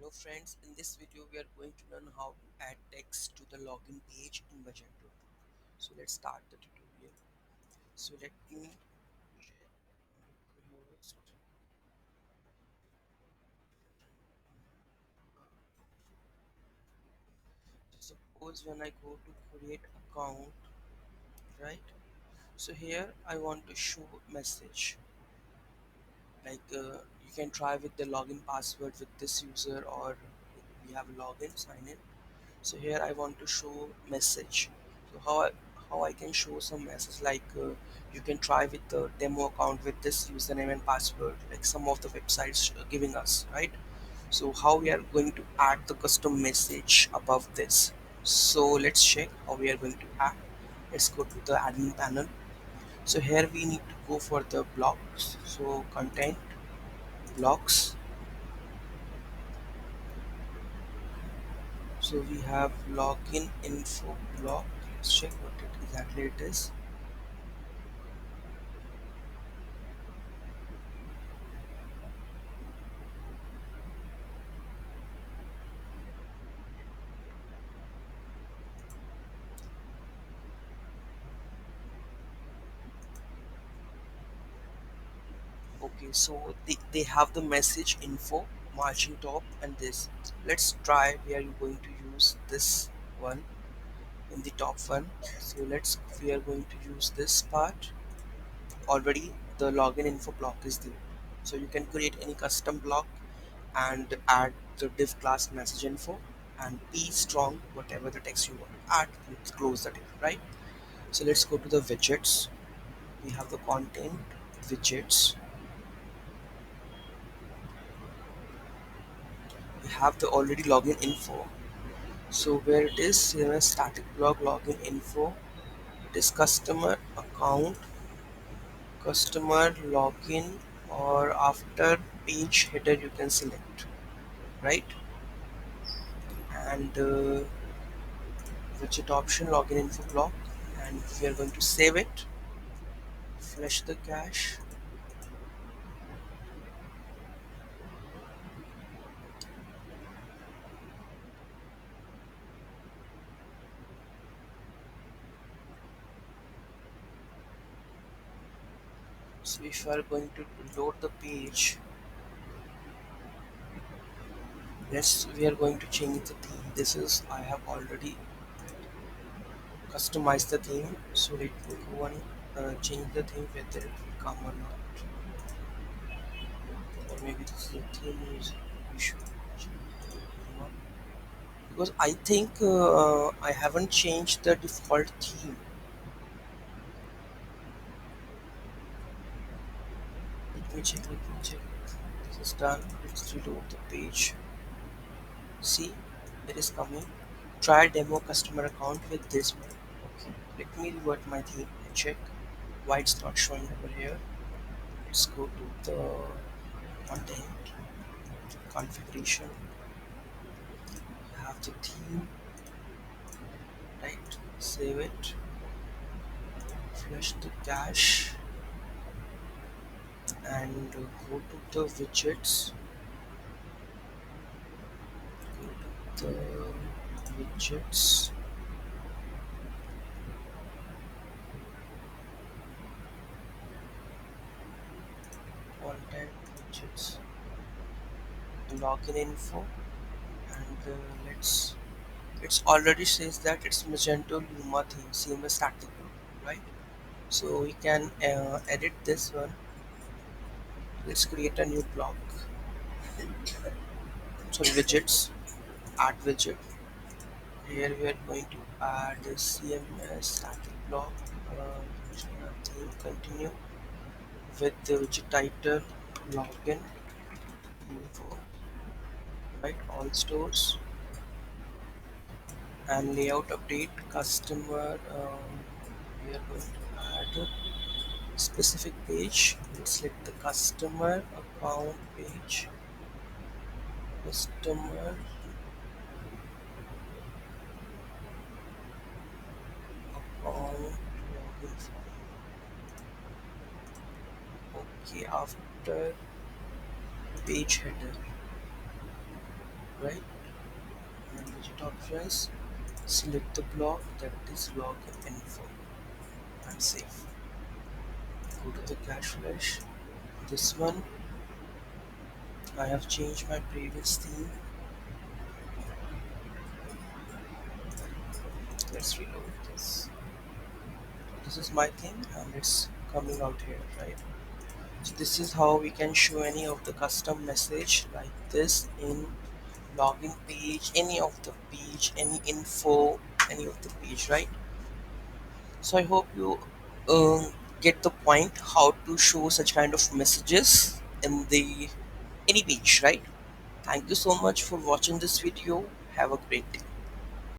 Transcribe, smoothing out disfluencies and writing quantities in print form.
Hello friends, in this video we are going to learn how to add text to the login page in Magento. So let's start the tutorial. So let me suppose when I go to create account, right? So here I want to show message like you can try with the login password with this user or we have a login sign in. So here I want to show message. So how I can show some message like you can try with the demo account with this username and password like some of the websites giving us, right? So how we are going to add the custom message above this. So let's check how we are going to add. Let's go to the admin panel. So here we need to go for the blocks. So content blocks. So we have login info block. Let's check what exactly it is. Okay, so they have the message info margin top and this. Let's try we are going to use this one in the top one. So we are going to use this part. Already the login info block is there. So you can create any custom block and add the div class message info and be strong whatever the text you want to add. Let's close the div, right? So let's go to the widgets. We have the content widgets. We have the already login info. So where it is static block login info, it is customer account, customer login, or after page header you can select, right? And widget option login info block, and we are going to save it, flush the cache. So if you are going to load the page, yes, we are going to change the theme. This is I have already customized the theme, so let me go and change the theme whether it will come or not. Or maybe this is the theme is we should change the one. Because I think I haven't changed the default theme. Let me check. This is done. Let's reload the page. See, it is coming. Try demo customer account with this one. Okay, let me revert my theme and check why it's not showing over here. Let's go to the content configuration. Have the theme, right? Save it, flush the cache, and go to the widgets. Go to the widgets, content widgets, login info, and let's. It's already says that it's Magento Luma theme, same as static group, right? So we can edit this one. Let's create a new block. So widgets, add widget. Here we are going to add a CMS static block. Theme continue with the widget title, login, info, right? All stores and layout update customer. We are going to add a specific page. Let's select the customer account page. Customer account login form. Okay, after page header. right? And widget options, select the block that is login info and save. Go to the cache flash. This one, I have changed my previous theme. Let's reload this. This is my theme and it's coming out here, right? So this is how we can show any of the custom message like this in login page, any of the page, any info, any of the page, right? So I hope you get the point how to show such kind of messages in the any page, right? Thank you so much for watching this video. Have a great day.